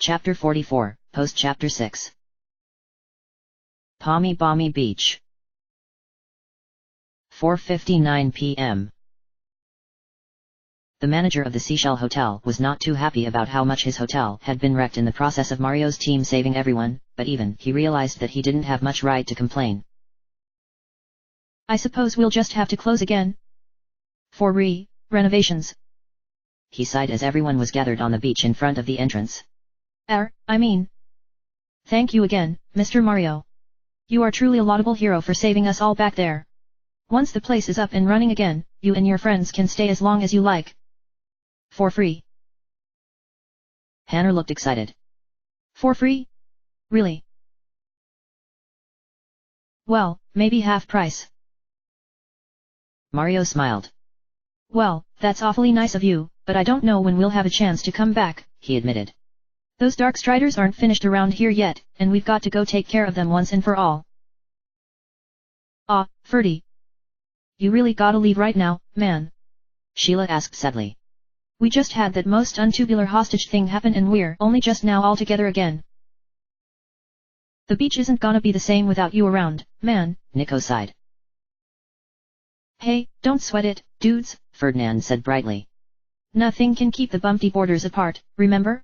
Chapter 44, Post-Chapter 6. Palmy Balmy Beach. 4:59 p.m. The manager of the Seashell Hotel was not too happy about how much his hotel had been wrecked in the process of Mario's team saving everyone, but even he realized that he didn't have much right to complain. I suppose we'll just have to close again. For renovations. He sighed as everyone was gathered on the beach in front of the entrance. Thank you again, Mr. Mario. You are truly a laudable hero for saving us all back there. Once the place is up and running again, you and your friends can stay as long as you like. For free. Hannah looked excited. For free? Really? Well, maybe half price. Mario smiled. Well, that's awfully nice of you, but I don't know when we'll have a chance to come back, he admitted. Those Dark Striders aren't finished around here yet, and we've got to go take care of them once and for all. Ferdy. You really gotta leave right now, man? Sheila asked sadly. We just had that most untubular hostage thing happen and we're only just now all together again. The beach isn't gonna be the same without you around, man, Nico sighed. Hey, don't sweat it, dudes, Ferdinand said brightly. Nothing can keep the bumpy boarders apart, remember?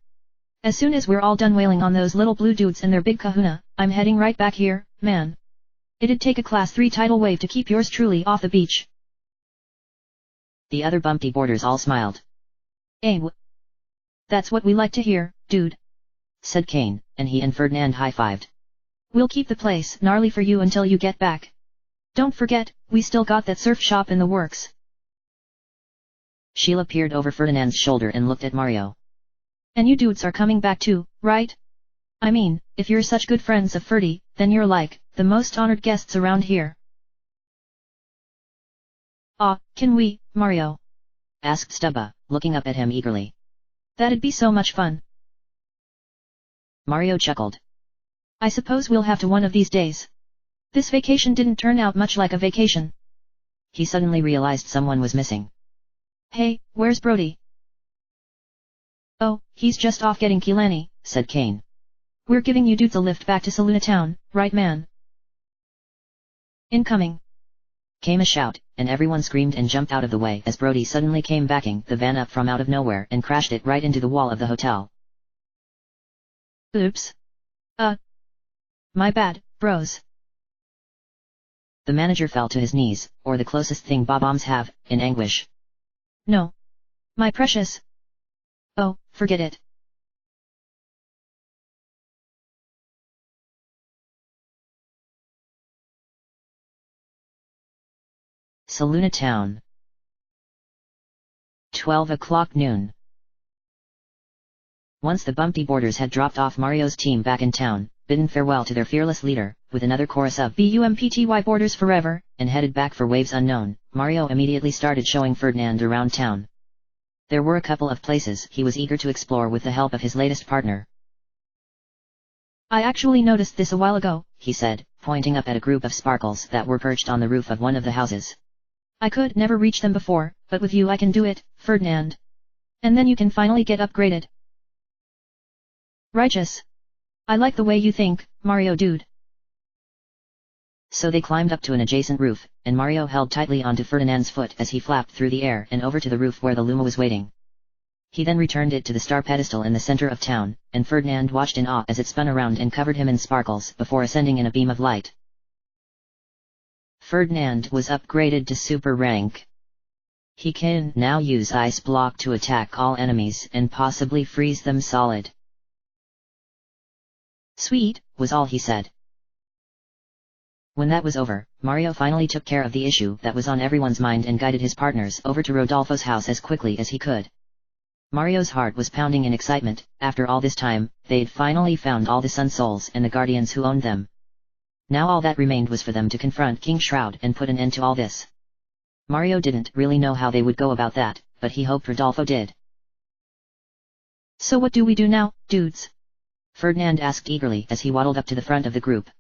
As soon as we're all done wailing on those little blue dudes and their big kahuna, I'm heading right back here, man. It'd take a Class 3 tidal wave to keep yours truly off the beach. The other bumpy boarders all smiled. That's what we like to hear, dude, said Kane, and he and Ferdinand high-fived. We'll keep the place gnarly for you until you get back. Don't forget, we still got that surf shop in the works. Sheila peered over Ferdinand's shoulder and looked at Mario. And you dudes are coming back too, right? If you're such good friends of Ferdy, then you're like, the most honored guests around here. Can we, Mario? Asked Stubba, looking up at him eagerly. That'd be so much fun. Mario chuckled. I suppose we'll have to one of these days. This vacation didn't turn out much like a vacation. He suddenly realized someone was missing. Hey, where's Brody? Oh, he's just off getting Kilani, said Kane. We're giving you dudes a lift back to Saluna Town, right man? Incoming! Came a shout, and everyone screamed and jumped out of the way as Brody suddenly came backing the van up from out of nowhere and crashed it right into the wall of the hotel. Oops. My bad, bros. The manager fell to his knees, or the closest thing bob-ombs have, in anguish. No. My precious. Oh, forget it. Saluna Town. 12 o'clock noon. Once the bumpy boarders had dropped off Mario's team back in town, bidden farewell to their fearless leader, with another chorus of BUMPTY boarders forever, and headed back for waves unknown, Mario immediately started showing Ferdinand around town. There were a couple of places he was eager to explore with the help of his latest partner. I actually noticed this a while ago, he said, pointing up at a group of sparkles that were perched on the roof of one of the houses. I could never reach them before, but with you I can do it, Ferdinand. And then you can finally get upgraded. Righteous. I like the way you think, Mario dude. So they climbed up to an adjacent roof, and Mario held tightly onto Ferdinand's foot as he flapped through the air and over to the roof where the Luma was waiting. He then returned it to the star pedestal in the center of town, and Ferdinand watched in awe as it spun around and covered him in sparkles before ascending in a beam of light. Ferdinand was upgraded to super rank. He can now use Ice Block to attack all enemies and possibly freeze them solid. Sweet, was all he said. When that was over, Mario finally took care of the issue that was on everyone's mind and guided his partners over to Rodolfo's house as quickly as he could. Mario's heart was pounding in excitement. After all this time, they'd finally found all the Sun Souls and the Guardians who owned them. Now all that remained was for them to confront King Shroud and put an end to all this. Mario didn't really know how they would go about that, but he hoped Rodolfo did. So what do we do now, dudes? Ferdinand asked eagerly as he waddled up to the front of the group.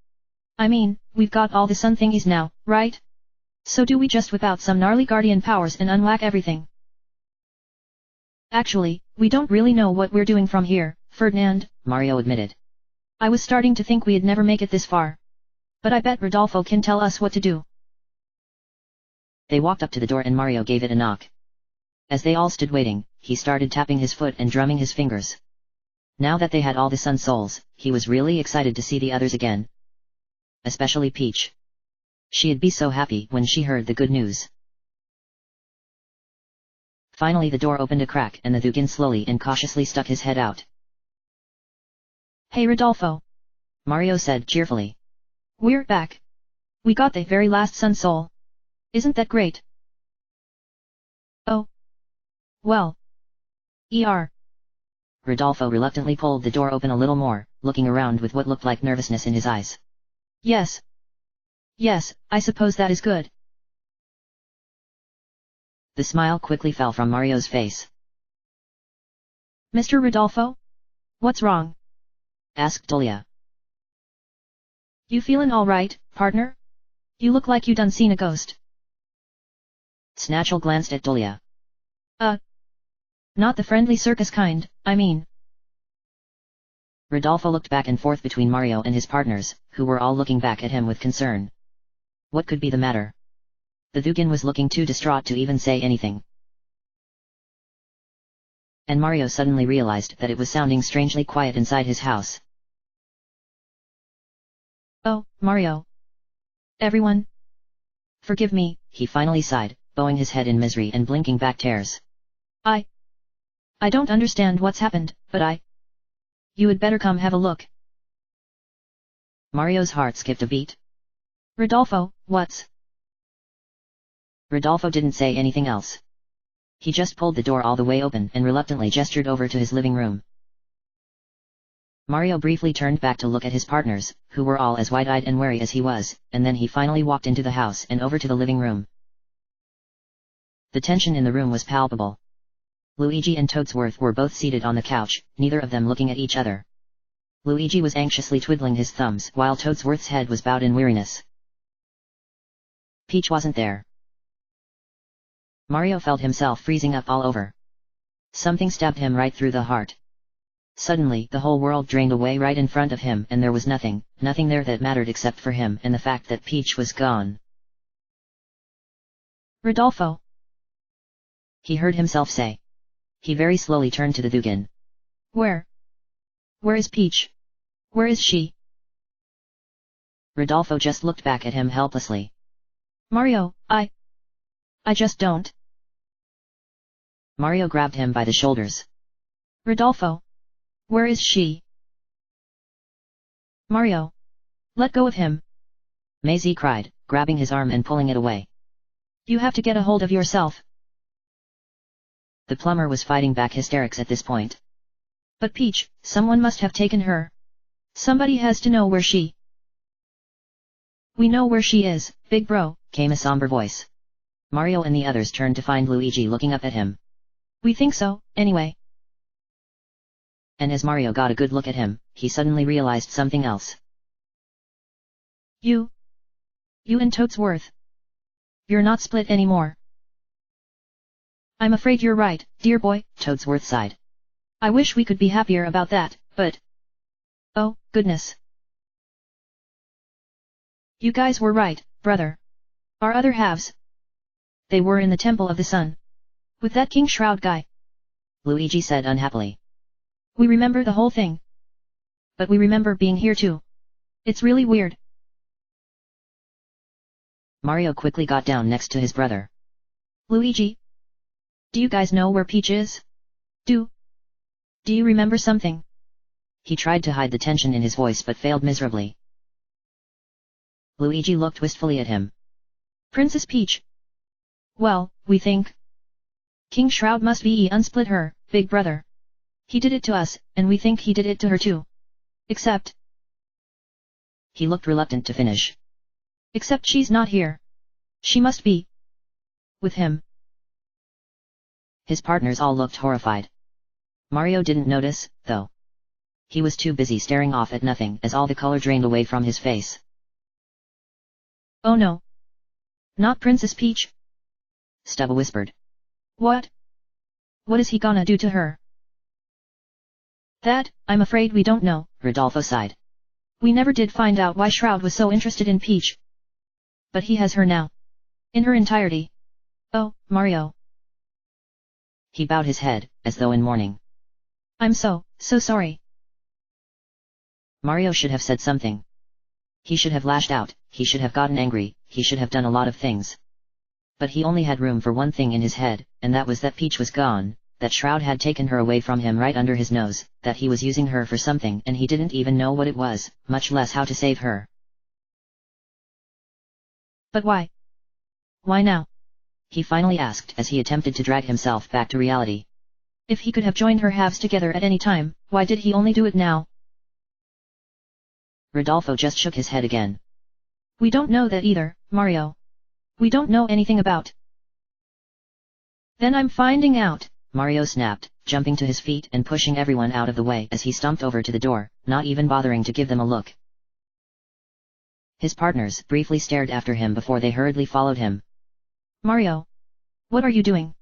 We've got all the sun thingies now, right? So do we just whip out some gnarly guardian powers and unwhack everything? Actually, we don't really know what we're doing from here, Ferdinand, Mario admitted. I was starting to think we'd never make it this far. But I bet Rodolfo can tell us what to do. They walked up to the door and Mario gave it a knock. As they all stood waiting, he started tapping his foot and drumming his fingers. Now that they had all the Sun Souls, he was really excited to see the others again. Especially Peach. She'd be so happy when she heard the good news. Finally the door opened a crack and the Dugin slowly and cautiously stuck his head out. Hey Rodolfo! Mario said cheerfully. We're back. We got the very last Sun Soul. Isn't that great? Oh. Well. Rodolfo reluctantly pulled the door open a little more, looking around with what looked like nervousness in his eyes. Yes. Yes, I suppose that is good. The smile quickly fell from Mario's face. Mr. Rodolfo? What's wrong? Asked Dulia. You feelin' alright, partner? You look like you done seen a ghost. Snatchel glanced at Dulia. Not the friendly circus kind, I mean. Rodolfo looked back and forth between Mario and his partners, who were all looking back at him with concern. What could be the matter? The Dugin was looking too distraught to even say anything. And Mario suddenly realized that it was sounding strangely quiet inside his house. Oh, Mario. Everyone. Forgive me, he finally sighed, bowing his head in misery and blinking back tears. I don't understand what's happened, but You had better come have a look. Mario's heart skipped a beat. Rodolfo, what's? Rodolfo didn't say anything else. He just pulled the door all the way open and reluctantly gestured over to his living room. Mario briefly turned back to look at his partners, who were all as wide-eyed and wary as he was, and then he finally walked into the house and over to the living room. The tension in the room was palpable. Luigi and Toadsworth were both seated on the couch, neither of them looking at each other. Luigi was anxiously twiddling his thumbs while Toadsworth's head was bowed in weariness. Peach wasn't there. Mario felt himself freezing up all over. Something stabbed him right through the heart. Suddenly the whole world drained away right in front of him and there was nothing there that mattered except for him and the fact that Peach was gone. Rodolfo! He heard himself say. He very slowly turned to the Dugin. Where is Peach? Where is she? Rodolfo just looked back at him helplessly. Mario, I just don't. Mario grabbed him by the shoulders. Rodolfo! Where is she? Mario! Let go of him! Maisie cried, grabbing his arm and pulling it away. You have to get a hold of yourself. The plumber was fighting back hysterics at this point. But Peach, someone must have taken her. Somebody has to know where she... We know where she is, big bro, came a somber voice. Mario and the others turned to find Luigi looking up at him. We think so, anyway. And as Mario got a good look at him, he suddenly realized something else. You and Toadsworth. You're not split anymore. I'm afraid you're right, dear boy, Toadsworth sighed. I wish we could be happier about that, but... Oh, goodness. You guys were right, brother. Our other halves. They were in the Temple of the Sun. With that King Shroud guy. Luigi said unhappily. We remember the whole thing. But we remember being here too. It's really weird. Mario quickly got down next to his brother. Luigi? Do you guys know where Peach is? Do you remember something? He tried to hide the tension in his voice but failed miserably. Luigi looked wistfully at him. Princess Peach? Well, we think. King Shroud must be unsplit her, big brother. He did it to us, and we think he did it to her too. Except... He looked reluctant to finish. Except she's not here. She must be... with him. His partners all looked horrified. Mario didn't notice, though. He was too busy staring off at nothing as all the color drained away from his face. Oh no. Not Princess Peach? Stubba whispered. What? What is he gonna do to her? That, I'm afraid we don't know, Rodolfo sighed. We never did find out why Shroud was so interested in Peach. But he has her now. In her entirety. Oh, Mario. He bowed his head, as though in mourning. I'm so sorry. Mario should have said something. He should have lashed out, he should have gotten angry, he should have done a lot of things. But he only had room for one thing in his head, and that was that Peach was gone, that Shroud had taken her away from him right under his nose, that he was using her for something and he didn't even know what it was, much less how to save her. But why? Why now? He finally asked as he attempted to drag himself back to reality. If he could have joined her halves together at any time, why did he only do it now? Rodolfo just shook his head again. We don't know that either, Mario. We don't know anything about. Then I'm finding out, Mario snapped, jumping to his feet and pushing everyone out of the way as he stomped over to the door, not even bothering to give them a look. His partners briefly stared after him before they hurriedly followed him. Mario. What are you doing?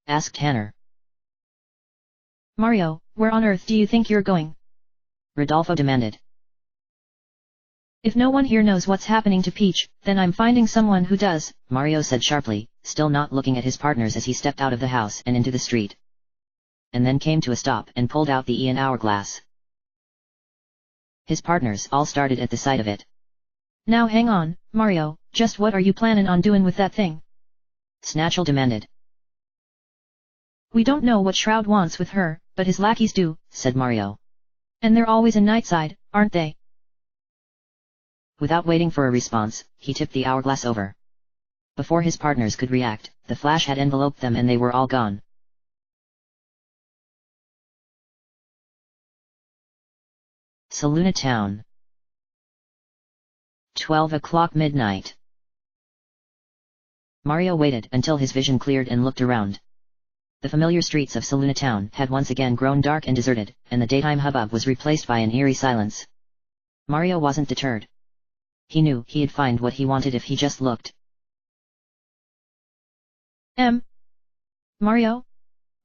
Asked Tanner. Mario, where on earth do you think you're going? Rodolfo demanded. If no one here knows what's happening to Peach, then I'm finding someone who does, Mario said sharply, still not looking at his partners as he stepped out of the house and into the street. And then came to a stop and pulled out the Ian hourglass. His partners all started at the sight of it. Now hang on, Mario, just what are you planning on doing with that thing? Snatchel demanded. We don't know what Shroud wants with her, but his lackeys do, said Mario. And they're always in Nightside, aren't they? Without waiting for a response, he tipped the hourglass over. Before his partners could react, the flash had enveloped them and they were all gone. Saluna Town. 12 o'clock midnight. Mario waited until his vision cleared and looked around. The familiar streets of Saluna Town had once again grown dark and deserted, and the daytime hubbub was replaced by an eerie silence. Mario wasn't deterred. He knew he'd find what he wanted if he just looked. Mario?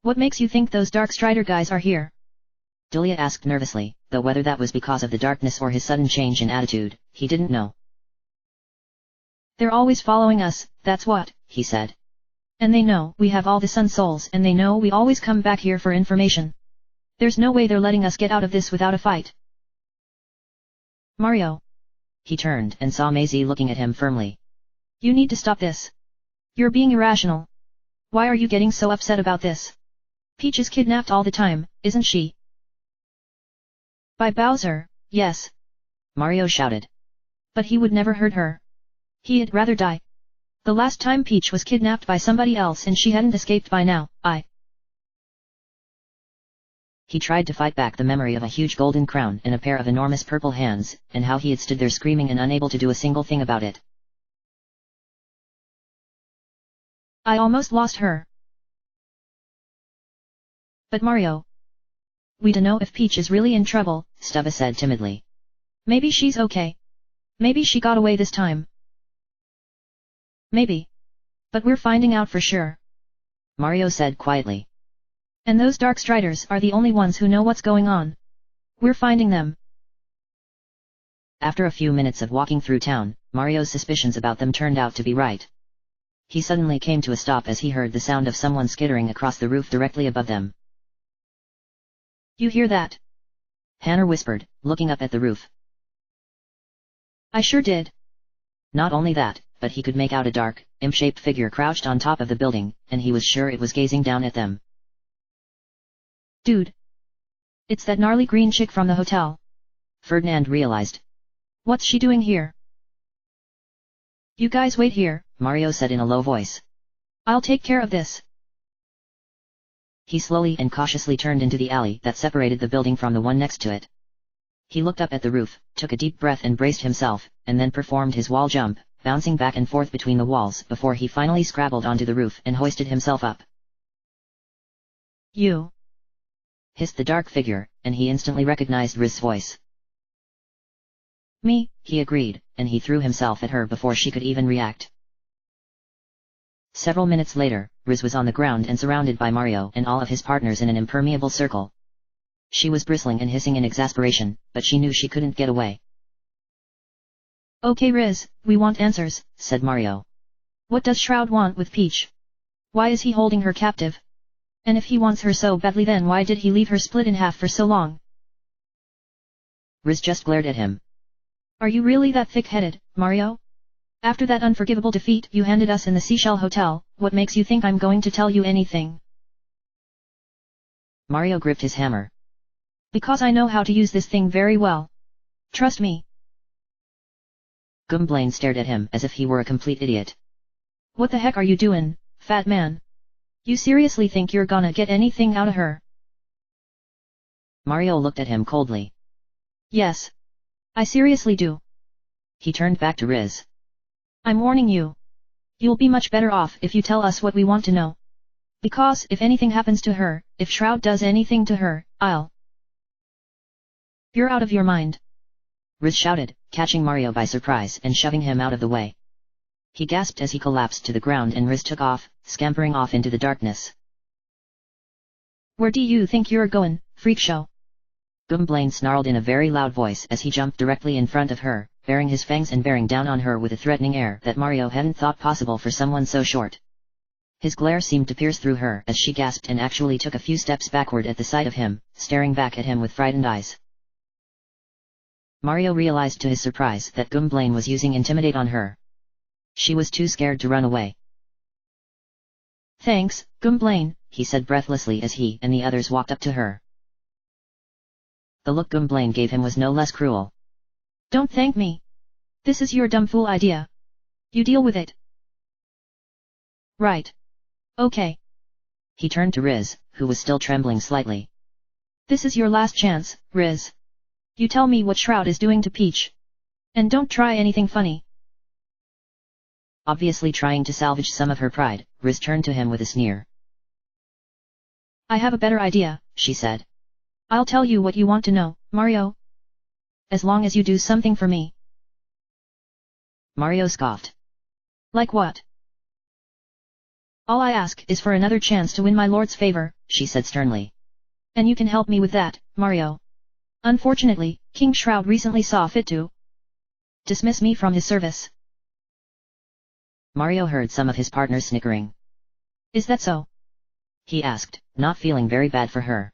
What makes you think those Dark Strider guys are here? Julia asked nervously, though whether that was because of the darkness or his sudden change in attitude, he didn't know. They're always following us, that's what, he said. And they know we have all the Sun Souls and they know we always come back here for information. There's no way they're letting us get out of this without a fight. Mario. He turned and saw Maisie looking at him firmly. You need to stop this. You're being irrational. Why are you getting so upset about this? Peach is kidnapped all the time, isn't she? By Bowser, yes. Mario shouted. But he would never hurt her. He'd rather die. The last time Peach was kidnapped by somebody else and she hadn't escaped by now, He tried to fight back the memory of a huge golden crown and a pair of enormous purple hands, and how he had stood there screaming and unable to do a single thing about it. I almost lost her. But Mario. We don't know if Peach is really in trouble, Stubba said timidly. Maybe she's okay. Maybe she got away this time. Maybe. But we're finding out for sure. Mario said quietly. And those Dark Striders are the only ones who know what's going on. We're finding them. After a few minutes of walking through town, Mario's suspicions about them turned out to be right. He suddenly came to a stop as he heard the sound of someone skittering across the roof directly above them. You hear that? Hannah whispered, looking up at the roof. I sure did. Not only that, but he could make out a dark, imp-shaped figure crouched on top of the building, and he was sure it was gazing down at them. Dude. It's that gnarly green chick from the hotel. Ferdinand realized. What's she doing here? You guys wait here, Mario said in a low voice. I'll take care of this. He slowly and cautiously turned into the alley that separated the building from the one next to it. He looked up at the roof, took a deep breath and braced himself, and then performed his wall jump, bouncing back and forth between the walls before he finally scrabbled onto the roof and hoisted himself up. You. Hissed the dark figure, and he instantly recognized Riz's voice. Me, he agreed, and he threw himself at her before she could even react. Several minutes later, Riz was on the ground and surrounded by Mario and all of his partners in an impermeable circle. She was bristling and hissing in exasperation, but she knew she couldn't get away. Okay Riz, we want answers, said Mario. What does Shroud want with Peach? Why is he holding her captive? And if he wants her so badly, then why did he leave her split in half for so long? Riz just glared at him. Are you really that thick-headed, Mario? After that unforgivable defeat you handed us in the Seashell Hotel, what makes you think I'm going to tell you anything? Mario gripped his hammer. Because I know how to use this thing very well. Trust me. Gumblane stared at him as if he were a complete idiot. What the heck are you doing, fat man? You seriously think you're gonna get anything out of her? Mario looked at him coldly. Yes. I seriously do. He turned back to Riz. I'm warning you. You'll be much better off if you tell us what we want to know. Because if anything happens to her, if Shroud does anything to her, You're out of your mind. Riz shouted, catching Mario by surprise and shoving him out of the way. He gasped as he collapsed to the ground and Riz took off, scampering off into the darkness. Where do you think you're going, freak show? Gumblane snarled in a very loud voice as he jumped directly in front of her, baring his fangs and bearing down on her with a threatening air that Mario hadn't thought possible for someone so short. His glare seemed to pierce through her as she gasped and actually took a few steps backward at the sight of him, staring back at him with frightened eyes. Mario realized to his surprise that Gumblane was using Intimidate on her. She was too scared to run away. Thanks, Gumblane, he said breathlessly as he and the others walked up to her. The look Gumblane gave him was no less cruel. Don't thank me. This is your dumb fool idea. You deal with it. Right. Okay. He turned to Riz, who was still trembling slightly. This is your last chance, Riz. You tell me what Shroud is doing to Peach. And don't try anything funny. Obviously trying to salvage some of her pride, Riz turned to him with a sneer. I have a better idea, she said. I'll tell you what you want to know, Mario. As long as you do something for me. Mario scoffed. Like what? All I ask is for another chance to win my lord's favor, she said sternly. And you can help me with that, Mario. Unfortunately, King Shroud recently saw fit to dismiss me from his service. Mario heard some of his partners snickering. Is that so? He asked, not feeling very bad for her.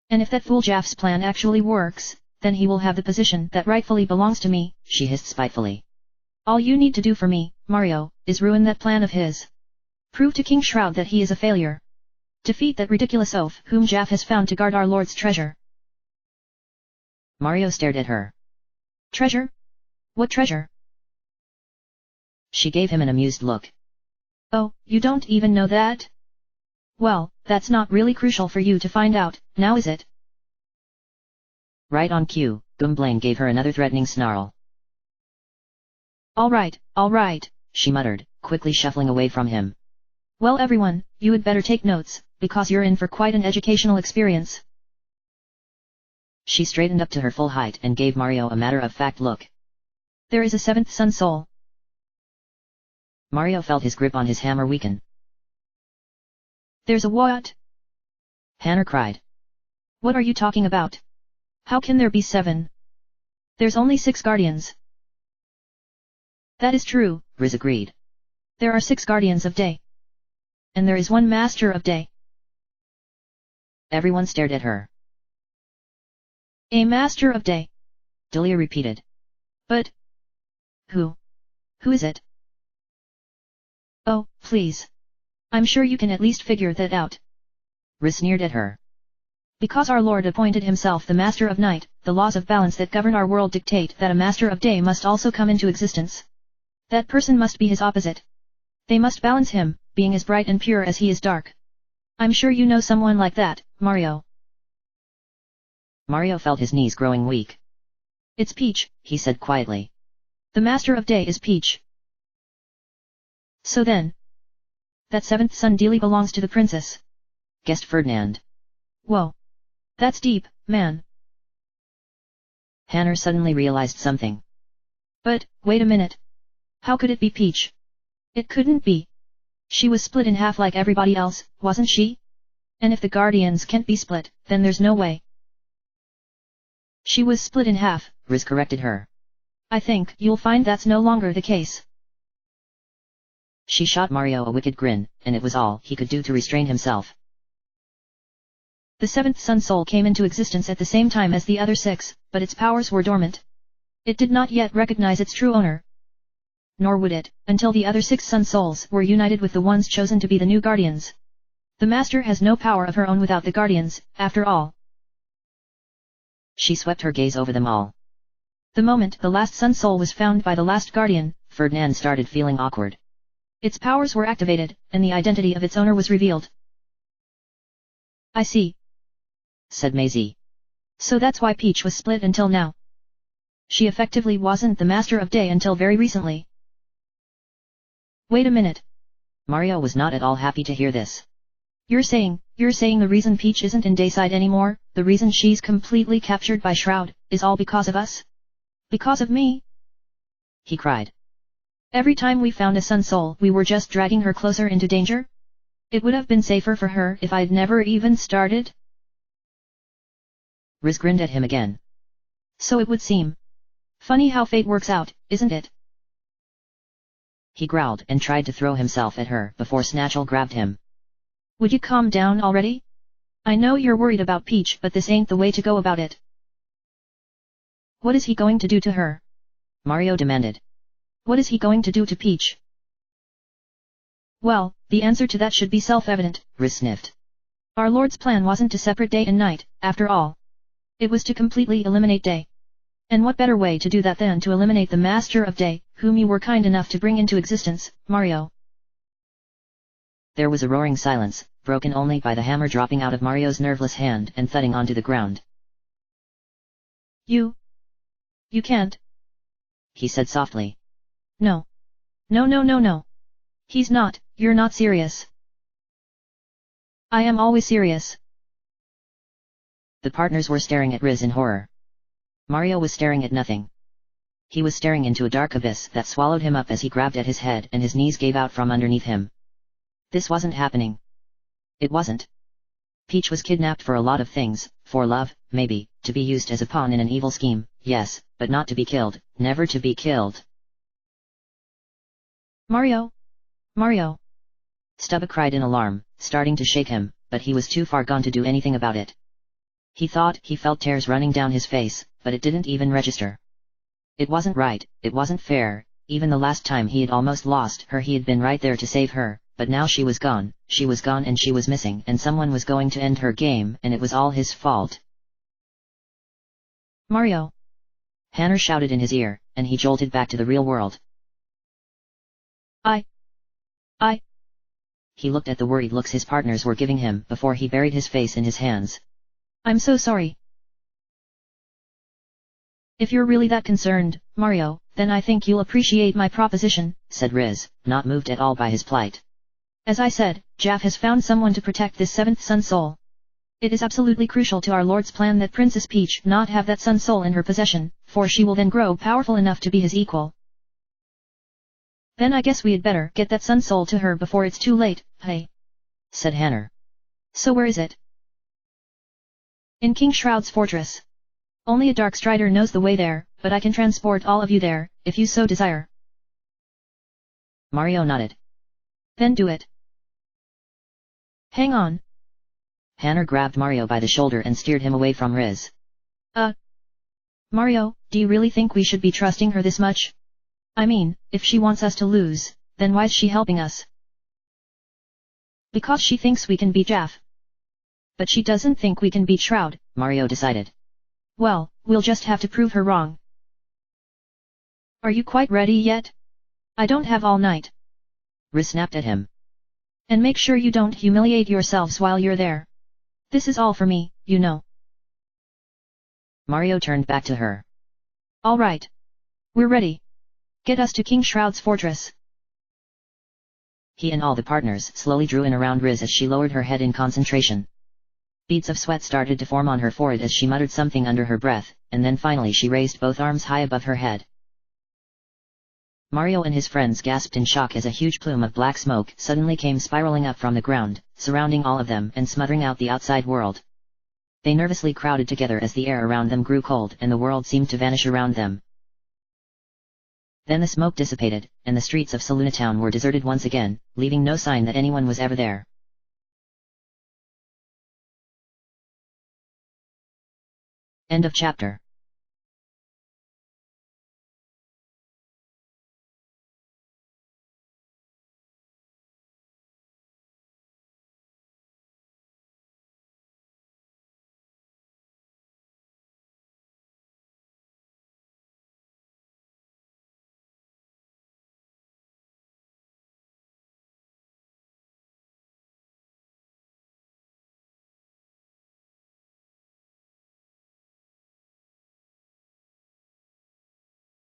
And if that fool Jaff's plan actually works, then he will have the position that rightfully belongs to me, she hissed spitefully. All you need to do for me, Mario, is ruin that plan of his. Prove to King Shroud that he is a failure. Defeat that ridiculous oaf whom Jaff has found to guard our lord's treasure. Mario stared at her. Treasure? What treasure? She gave him an amused look. Oh, you don't even know that? Well, that's not really crucial for you to find out, now is it? Right on cue, Gumblane gave her another threatening snarl. All right, she muttered, quickly shuffling away from him. Well everyone, you had better take notes, because you're in for quite an educational experience. She straightened up to her full height and gave Mario a matter-of-fact look. There is a seventh sun soul. Mario felt his grip on his hammer weaken. There's a what? Hannah cried. What are you talking about? How can there be 7? There's only 6 guardians. That is true, Riz agreed. There are 6 guardians of day. And there is 1 master of day. Everyone stared at her. A master of day, Delia repeated. But who is it? Oh, please. I'm sure you can at least figure that out. Riz sneered at her. Because our Lord appointed himself the Master of Night, the laws of balance that govern our world dictate that a Master of Day must also come into existence. That person must be his opposite. They must balance him, being as bright and pure as he is dark. I'm sure you know someone like that, Mario. Mario felt his knees growing weak. It's Peach, he said quietly. The Master of Day is Peach. So then, that 7th son dealie belongs to the princess, guessed Ferdinand. Whoa. That's deep, man. Hannah suddenly realized something. But, wait a minute. How could it be Peach? It couldn't be. She was split in half like everybody else, wasn't she? And if the guardians can't be split, then there's no way. She was split in half, Riz corrected her. I think you'll find that's no longer the case. She shot Mario a wicked grin, and it was all he could do to restrain himself. The seventh Sun Soul came into existence at the same time as the other six, but its powers were dormant. It did not yet recognize its true owner. Nor would it, until the other six Sun Souls were united with the ones chosen to be the new guardians. The Master has no power of her own without the guardians, after all. She swept her gaze over them all. The moment the last Sun Soul was found by the last guardian, Ferdinand started feeling awkward. Its powers were activated, and the identity of its owner was revealed. I see, said Maisie. So that's why Peach was split until now. She effectively wasn't the Master of Day until very recently. Wait a minute. Mario was not at all happy to hear this. You're saying the reason Peach isn't in Dayside anymore, the reason she's completely captured by Shroud, is all because of us? Because of me? He cried. Every time we found a Sun Soul, we were just dragging her closer into danger? It would have been safer for her if I'd never even started? Riz grinned at him again. So it would seem. Funny how fate works out, isn't it? He growled and tried to throw himself at her before Snatchel grabbed him. Would you calm down already? I know you're worried about Peach, but this ain't the way to go about it. What is he going to do to her? Mario demanded. What is he going to do to Peach? Well, the answer to that should be self-evident, Riz sniffed. Our Lord's plan wasn't to separate day and night, after all. It was to completely eliminate day. And what better way to do that than to eliminate the Master of Day, whom you were kind enough to bring into existence, Mario? There was a roaring silence, broken only by the hammer dropping out of Mario's nerveless hand and thudding onto the ground. You can't, he said softly. No. No. He's not, you're not serious. I am always serious. The partners were staring at Riz in horror. Mario was staring at nothing. He was staring into a dark abyss that swallowed him up as he grabbed at his head and his knees gave out from underneath him. This wasn't happening. It wasn't. Peach was kidnapped for a lot of things, for love, maybe, to be used as a pawn in an evil scheme, yes, but not to be killed, never to be killed. Mario? Stubba cried in alarm, starting to shake him, but he was too far gone to do anything about it. He thought he felt tears running down his face, but it didn't even register. It wasn't right, it wasn't fair, even the last time he had almost lost her he had been right there to save her, but now she was gone and she was missing and someone was going to end her game and it was all his fault. Mario! Hanner shouted in his ear, and he jolted back to the real world. He looked at the worried looks his partners were giving him before he buried his face in his hands. I'm so sorry. If you're really that concerned, Mario, then I think you'll appreciate my proposition, said Riz, not moved at all by his plight. As I said, Jaff has found someone to protect this seventh Sun Soul. It is absolutely crucial to our Lord's plan that Princess Peach not have that Sun Soul in her possession, for she will then grow powerful enough to be his equal. Then I guess we had better get that Sun Soul to her before it's too late, hey? Said Hanner. So where is it? In King Shroud's fortress. Only a Dark Strider knows the way there, but I can transport all of you there, if you so desire. Mario nodded. Then do it. Hang on. Hanner grabbed Mario by the shoulder and steered him away from Riz. Mario, do you really think we should be trusting her this much? I mean, if she wants us to lose, then why's she helping us? Because she thinks we can beat Jaff. But she doesn't think we can beat Shroud, Mario decided. Well, we'll just have to prove her wrong. Are you quite ready yet? I don't have all night. Riz snapped at him. And make sure you don't humiliate yourselves while you're there. This is all for me, you know. Mario turned back to her. All right. We're ready. Get us to King Shroud's fortress. He and all the partners slowly drew in around Riz as she lowered her head in concentration. Beads of sweat started to form on her forehead as she muttered something under her breath, and then finally she raised both arms high above her head. Mario and his friends gasped in shock as a huge plume of black smoke suddenly came spiraling up from the ground, surrounding all of them and smothering out the outside world. They nervously crowded together as the air around them grew cold and the world seemed to vanish around them. Then the smoke dissipated, and the streets of Saluna Town were deserted once again, leaving no sign that anyone was ever there. End of chapter.